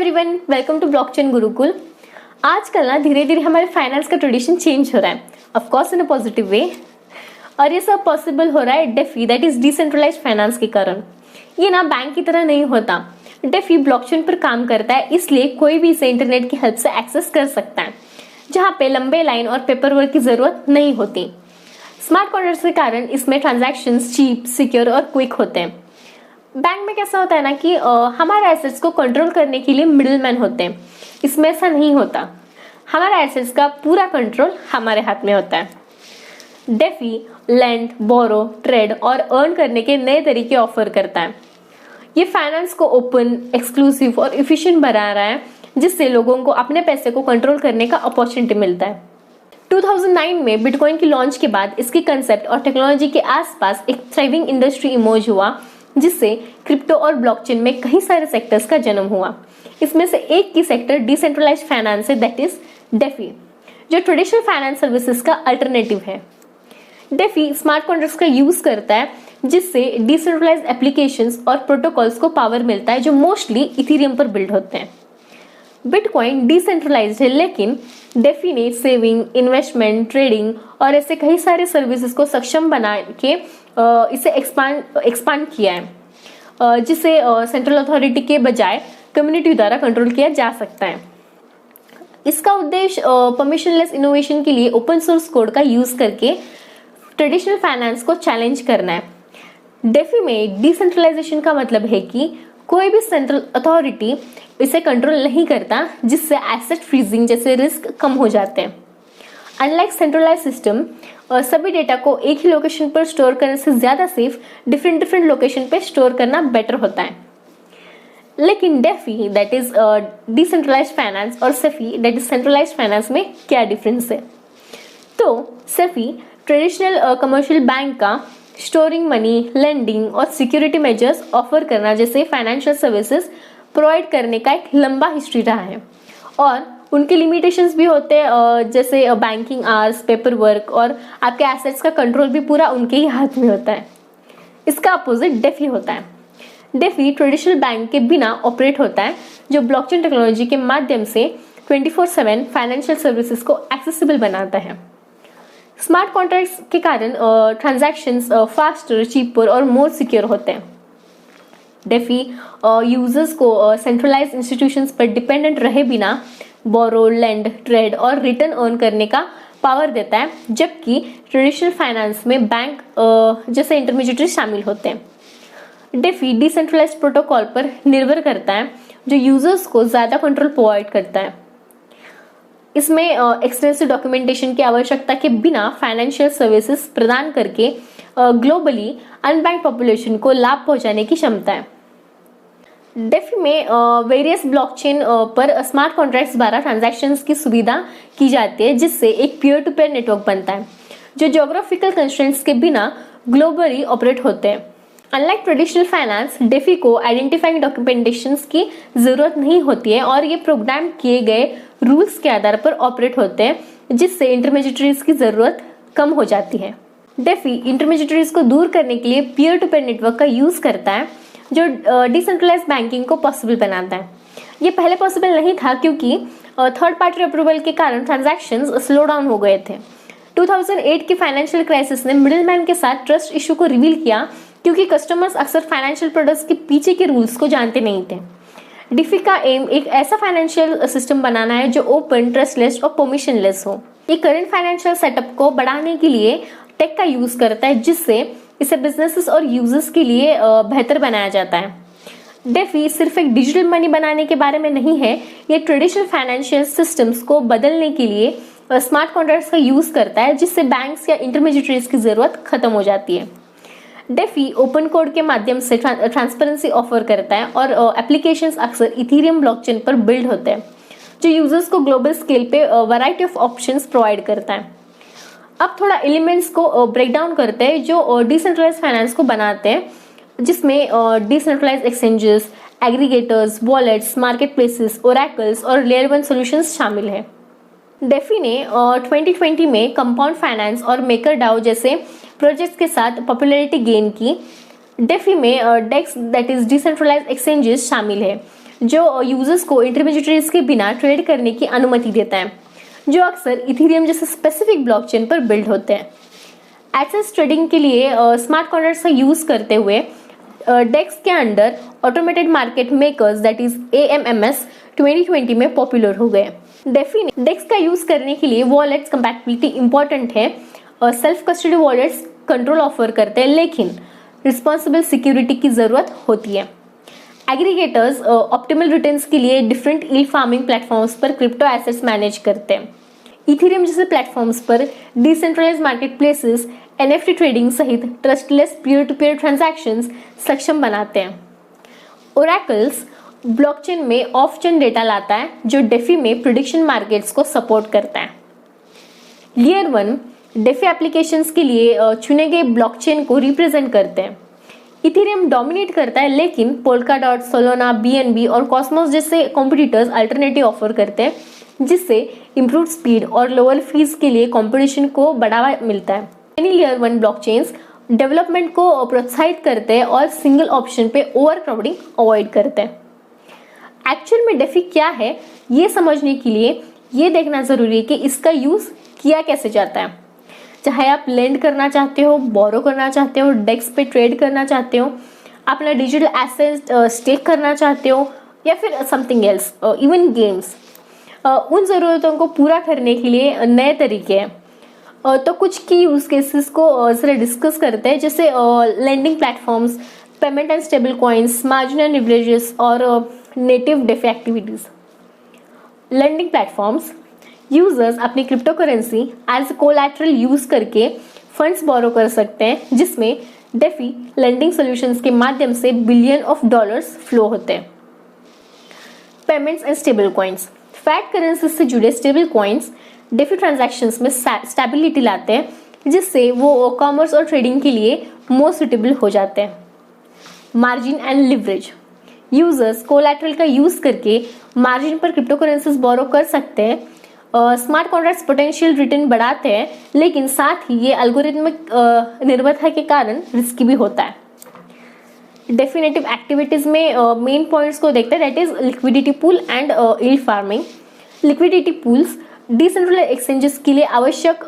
Everyone, welcome to blockchain Gurukul. आजकल ना धीरे धीरे हमारे फाइनेंस का ट्रेडिशन चेंज हो रहा है, of course in a positive way. और ये सब पॉसिबल हो रहा है DeFi, that is decentralised finance के कारण। ये ना बैंक की तरह नहीं होता। डेफी ब्लॉकचेन पर काम करता है, इसलिए कोई भी इसे इंटरनेट की हेल्प से एक्सेस कर सकता है, जहाँ पे लंबे लाइन और पेपर वर्क की जरूरत नहीं होती। स्मार्ट कॉन्ट्रैक्ट्स के कारण इसमें ट्रांजैक्शंस चीप, सिक्योर और क्विक होते हैं। बैंक में कैसा होता है ना कि हमारे एसेट्स को कंट्रोल करने के लिए मिडिलमैन होते हैं। इसमें ऐसा नहीं होता, हमारा एसेट्स का पूरा कंट्रोल हमारे हाथ में होता है। डेफी लेंड, बोरो, ट्रेड और अर्न करने के नए तरीके ऑफर करता है। ये फाइनेंस को ओपन, एक्सक्लूसिव और इफिशिएंट बना रहा है, जिससे लोगों को अपने पैसे को कंट्रोल करने का अपॉर्चुनिटी मिलता है। 2009 में बिटकॉइन की लॉन्च के बाद इसके कंसेप्ट और टेक्नोलॉजी के आसपास एक थ्राइविंग इंडस्ट्री इमर्ज हुआ, जिससे क्रिप्टो और ब्लॉकचेन में कई सारे सेक्टर्स का जन्म हुआ। इसमें से एक की सेक्टर डिसेंट्रलाइज्ड फाइनेंस है, दैट इज डेफी, जो ट्रेडिशनल फाइनेंस सर्विसेज का अल्टरनेटिव है। डेफी स्मार्ट कॉन्ट्रैक्ट्स का यूज करता है, जिससे डिसेंट्रलाइज्ड एप्लीकेशंस और प्रोटोकॉल्स को पावर मिलता है, जो मोस्टली इथेरियम पर बिल्ड होते हैं। बिटकॉइन डिसेंट्रलाइज्ड है, लेकिन डेफी ने सेविंग, इन्वेस्टमेंट, ट्रेडिंग और ऐसे कई सारे सर्विसेज को सक्षम बना के इसे एक्सपांड किया है, जिसे सेंट्रल अथॉरिटी के बजाय कम्युनिटी द्वारा कंट्रोल किया जा सकता है। इसका उद्देश्य परमिशनलेस इनोवेशन के लिए ओपन सोर्स कोड का यूज करके ट्रेडिशनल फाइनेंस को चैलेंज करना है। डेफी में डिसेंट्रलाइजेशन का मतलब है कि कोई भी सेंट्रल अथॉरिटी इसे कंट्रोल नहीं करता, जिससे एसेट फ्रीजिंग जैसे रिस्क कम हो जाते हैं। अनलाइक सेंट्रलाइज सिस्टम, सभी डेटा को एक ही लोकेशन पर स्टोर करने से ज्यादा सेफ डिफरेंट लोकेशन पे स्टोर करना बेटर होता है। लेकिन DeFi that is decentralised finance और CeFi that is centralized finance में क्या डिफरेंस है? तो सेफी ट्रेडिशनल कमर्शियल बैंक का स्टोरिंग मनी, लेंडिंग और सिक्योरिटी मेजर्स ऑफर करना जैसे फाइनेंशियल सर्विसेज प्रोवाइड करने का एक लंबा हिस्ट्री रहा है, और उनके लिमिटेशंस भी होते हैं, जैसे बैंकिंग आवर्स, पेपर वर्क और आपके एसेट्स का कंट्रोल भी पूरा उनके ही हाथ में होता है। इसका अपोजिट डेफी होता है। डेफी ट्रेडिशनल बैंक के बिना ऑपरेट होता है, जो ब्लॉकचेन टेक्नोलॉजी के माध्यम से 24/7 फाइनेंशियल सर्विसेज को एक्सेसिबल बनाता है। स्मार्ट कॉन्ट्रैक्ट्स के कारण ट्रांजैक्शंस फास्टर, चीपर और मोर सिक्योर होते हैं। डेफी यूजर्स को सेंट्रलाइज्ड इंस्टीट्यूशंस पर डिपेंडेंट रहे बिना बोरो, लेंड, ट्रेड और रिटर्न अर्न करने का पावर देता है, जबकि ट्रेडिशनल फाइनेंस में बैंक जैसे इंटरमीडिएटरी शामिल होते हैं। डेफी डिसेंट्रलाइज्ड प्रोटोकॉल पर निर्भर करता है, जो यूजर्स को ज्यादा कंट्रोल प्रोवाइड करता है। इसमें एक्सटेंसिव डॉक्यूमेंटेशन की आवश्यकता के बिना फाइनेंशियल सर्विसेज प्रदान करके ग्लोबली अनबैंक पॉपुलेशन को लाभ पहुंचाने की क्षमता है। डेफी में वेरियस ब्लॉकचेन पर स्मार्ट कॉन्ट्रैक्ट्स द्वारा ट्रांजैक्शंस की सुविधा की जाती है, जिससे एक पीयर टू पीयर नेटवर्क बनता है, जो ज्योग्राफिकल कंस्ट्रेंट्स के बिना ग्लोबली ऑपरेट होते हैं। अनलाइक ट्रेडिशनल फाइनेंस, डेफी को आइडेंटिफाइंग डॉक्यूमेंटेशंस की जरूरत नहीं होती है, और ये प्रोग्राम किए गए रूल्स के आधार पर ऑपरेट होते हैं, जिससे इंटरमीडिएटरीज की जरूरत कम हो जाती है। डेफी इंटरमीडिएटरीज को दूर करने के लिए पीयर टू पीयर नेटवर्क का यूज करता है, जो डिसेंट्रलाइज्ड बैंकिंग को पॉसिबल बनाता है। ये पहले पॉसिबल नहीं था, क्योंकि थर्ड पार्टी अप्रूवल के कारण ट्रांजैक्शंस स्लो डाउन हो गए थे। 2008 की फाइनेंशियल क्राइसिस ने मिडिलमैन के साथ ट्रस्ट इशू को रिवील किया, क्योंकि कस्टमर्स अक्सर फाइनेंशियल प्रोडक्ट्स के पीछे के रूल्स को जानते नहीं थे। डेफी का एम एक ऐसा फाइनेंशियल सिस्टम बनाना है जो ओपन, ट्रस्टलेस और परमिशनलेस हो। ये करंट फाइनेंशियल सेटअप को बढ़ाने के लिए टेक का यूज करता है, जिससे इसे बिजनेसेस और यूजर्स के लिए बेहतर बनाया जाता है। डेफी सिर्फ एक डिजिटल मनी बनाने के बारे में नहीं है, ये ट्रेडिशनल फाइनेंशियल सिस्टम्स को बदलने के लिए स्मार्ट कॉन्ट्रैक्ट्स का यूज करता है, जिससे बैंक्स या इंटरमीडिएटरीज की जरूरत खत्म हो जाती है। डेफी ओपन कोड के माध्यम से ट्रांसपेरेंसी ऑफर करता है, और एप्लीकेशंस अक्सर इथेरियम ब्लॉकचेन पर बिल्ड होते हैं, जो यूजर्स को ग्लोबल स्केल पे वैरायटी ऑफ ऑप्शंस प्रोवाइड करता है। अब थोड़ा एलिमेंट्स को ब्रेक डाउन करते हैं जो डिसेंट्रलाइज्ड फाइनेंस को बनाते हैं, जिसमें decentralised exchanges, aggregators, wallets, market places, oracles और लेयर 1 सॉल्यूशंस शामिल है। डेफी ने 2020 में कंपाउंड फाइनेंस और मेकरडाओ जैसे प्रोजेक्ट्स के साथ पॉपुलैरिटी गेन की। डेफी में डेक्स दैट इज डिसेंट्रलाइज्ड एक्सचेंजेस शामिल है, जो यूजर्स को इंटरमीडिएटरीज के बिना ट्रेड करने की अनुमति देता है, जो अक्सर इथेरियम जैसे स्पेसिफिक ब्लॉकचेन पर बिल्ड होते हैं। एक्सेस ट्रेडिंग के लिए स्मार्ट कॉन्ट्रैक्ट्स का यूज करते हुए डेक्स के under automated market makers that is AMMS 2020 में पॉपुलर हो गए। डेफी डेक्स का यूज करने के लिए वॉलेट्स कंपैटिबिलिटी इंपॉर्टेंट है। Self custody wallets control offer करते हैं, लेकिन रिस्पॉन्सिबल सिक्योरिटी की जरूरत होती है। एग्रीगेटर्स ऑप्टिमल रिटर्न्स के लिए डिफरेंट यील्ड फार्मिंग प्लेटफॉर्म्स पर क्रिप्टो एसेट्स मैनेज करते हैं। इथेरियम जैसे प्लेटफॉर्म्स पर decentralise market places NFT trading सहित trustless peer to peer transactions सक्षम बनाते हैं। ओरेकल्स ब्लॉकचेन में ऑफ चेन डेटा लाता है, जो डेफी में प्रेडिक्शन मार्केट्स को सपोर्ट करता है। लेयर 1 डेफी एप्लीकेशंस के लिए चुने गए ब्लॉकचेन को रिप्रेजेंट करते हैं। इथेरियम डोमिनेट करता है, लेकिन पोल्काडॉट, सोलोना, BNB और कॉस्मोस जैसे कॉम्पिटिटर्स अल्टरनेटिव ऑफर करते हैं, जिससे इम्प्रूव स्पीड और लोअर फीस के लिए कंपटीशन को बढ़ावा मिलता है। लेयर 1 ब्लॉकचेन्स डेवलपमेंट को प्रोत्साहित करते हैं और सिंगल ऑप्शन पे ओवरक्राउडिंग अवॉइड करते हैं। एक्चुअल में डेफी क्या है, ये समझने के लिए ये देखना जरूरी है कि इसका यूज किया कैसे जाता है। चाहे आप लेंड करना चाहते हो, बोरो करना चाहते हो, डेक्स पे ट्रेड करना चाहते हो, अपना डिजिटल एसेट स्टेक करना चाहते हो, या फिर समथिंग एल्स, इवन गेम्स, उन ज़रूरतों को पूरा करने के लिए नए तरीके हैं। तो कुछ की यूज केसेस को जरा डिस्कस करते हैं, जैसे lending platforms, payment and stable coins, marginal leverages और native DeFi activities. Lending platforms users अपनी crypto currency as collateral use करके फंड्स बोरो कर सकते हैं, जिसमें डेफी लेंडिंग सॉल्यूशंस के माध्यम से बिलियन ऑफ डॉलर्स फ्लो होते हैं। Payments and stable coins, fat currency से जुड़े स्टेबल कॉइन्स डेफी ट्रांजैक्शंस में स्टेबिलिटी लाते हैं, जिससे वो कॉमर्स और ट्रेडिंग के लिए मोर सुटेबल हो जाते हैं। Margin and leverage, users collateral का यूज करके मार्जिन पर क्रिप्टो करेंसीज बोरो कर सकते हैं। स्मार्ट कॉन्ट्रैक्ट्स पोटेंशियल रिटर्न बढ़ाते हैं, लेकिन साथ ही ये एल्गोरिथमिक निर्भरता के कारण रिस्की भी होता है। डेफिनेटिव एक्टिविटीज में मेन पॉइंट्स को देखते हैं, that is liquidity pool and yield farming. Liquidity pools decentralised exchanges के लिए आवश्यक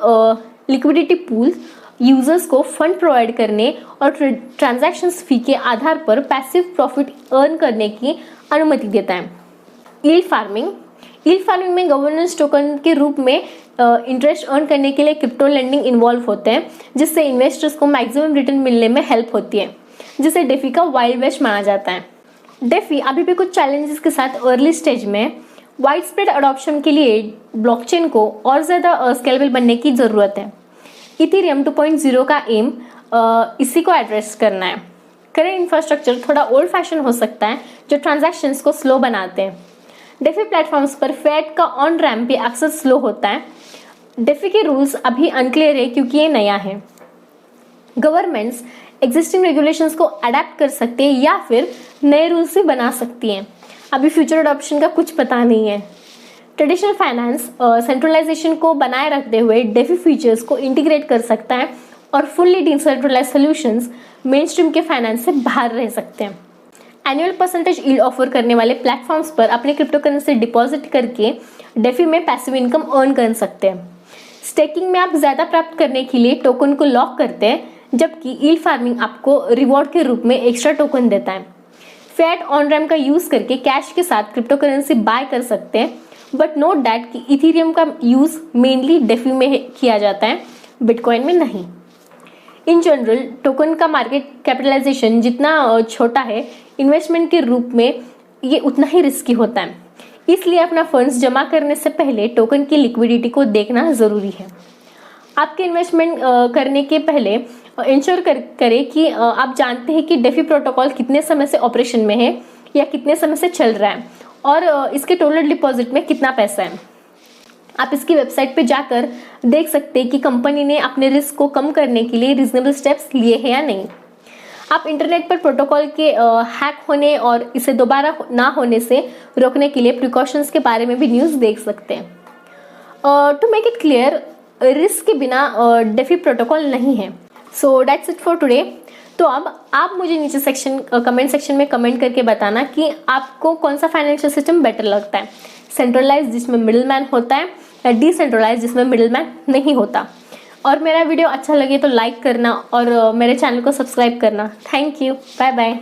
लिक्विडिटी पूल्स यूजर्स को फंड प्रोवाइड करने और ट्रांजैक्शंस फी के आधार पर पैसिव प्रॉफिट अर्न करने की अनुमति देता है। यील्ड फार्मिंग में गवर्नेंस टोकन के रूप में इंटरेस्ट अर्न करने के लिए क्रिप्टो लेंडिंग इन्वॉल्व होते हैं, जिससे इन्वेस्टर्स को मैक्सिमम रिटर्न मिलने में हेल्प होती है, जिसे डेफी का वाइल्ड वेस्ट माना जाता है। डेफी अभी भी कुछ चैलेंजेस के साथ अर्ली स्टेज में। वाइड स्प्रेड अडॉप्शन के लिए ब्लॉकचेन को और ज़्यादा स्केलेबल बनने की ज़रूरत है। इथेरियम 2.0 का एम इसी को एड्रेस करना है। करेंट इंफ्रास्ट्रक्चर थोड़ा ओल्ड फैशन हो सकता है, जो ट्रांजैक्शंस को स्लो बनाते हैं। डेफी प्लेटफॉर्म्स पर फैट का ऑन रैम्प भी अक्सर स्लो होता है। डेफी के रूल्स अभी अनक्लियर है, क्योंकि ये नया है। गवर्नमेंट्स एग्जिस्टिंग रेगुलेशंस को अडेप्ट कर सकते हैं या फिर नए रूल्स भी बना सकती हैं। अभी फ्यूचर अडॉप्शन का कुछ पता नहीं है। ट्रेडिशनल फाइनेंस सेंट्रलाइजेशन को बनाए रखते हुए डेफी फीचर्स को इंटीग्रेट कर सकता है और fully decentralised solutions mainstream के फाइनेंस से बाहर रह सकते हैं। एनुअल परसेंटेज यील्ड ऑफर करने वाले प्लेटफॉर्म्स पर अपने क्रिप्टो करेंसी डिपॉजिट करके डेफी में पैसिव इनकम अर्न कर सकते हैं। स्टेकिंग में आप ज्यादा प्राप्त करने के लिए टोकन को लॉक करते हैं, जबकि यील्ड फार्मिंग आपको रिवॉर्ड के रूप में एक्स्ट्रा टोकन देता है। फैट ऑन रैम्प का यूज करके कैश के साथ क्रिप्टो करेंसी बाय कर सकते हैं, बट नोट दैट कि इथेरियम का यूज मेनली डेफी में किया जाता है, बिटकॉइन में नहीं। इन जनरल टोकन का मार्केट कैपिटलाइजेशन जितना छोटा है, इन्वेस्टमेंट के रूप में ये उतना ही रिस्की होता है। इसलिए अपना फंड्स जमा करने से पहले टोकन की लिक्विडिटी को देखना जरूरी है। आपके इन्वेस्टमेंट करने के पहले इंश्योर करें कि आप जानते हैं कि डेफी प्रोटोकॉल कितने समय से ऑपरेशन में है या कितने समय से चल रहा है, और इसके टोटल डिपॉजिट में कितना पैसा है। आप इसकी वेबसाइट पे जाकर देख सकते हैं कि कंपनी ने अपने रिस्क को कम करने के लिए रीजनेबल स्टेप्स लिए हैं या नहीं। आप इंटरनेट पर प्रोटोकॉल के हैक होने और इसे दोबारा ना होने से रोकने के लिए प्रिकॉशंस के बारे में भी न्यूज़ देख सकते हैं। To make it clear, risk के बिना डेफी प्रोटोकॉल नहीं है। So that's it for today. तो अब आप मुझे नीचे कमेंट सेक्शन में कमेंट करके बताना कि आपको कौन सा फाइनेंशियल सिस्टम बेटर लगता है, सेंट्रलाइज जिसमें मिडिल मैन होता है या डिसेंट्रलाइज जिसमें मिडिल मैन नहीं होता। और मेरा वीडियो अच्छा लगे तो लाइक करना और मेरे चैनल को सब्सक्राइब करना। Thank you, bye bye.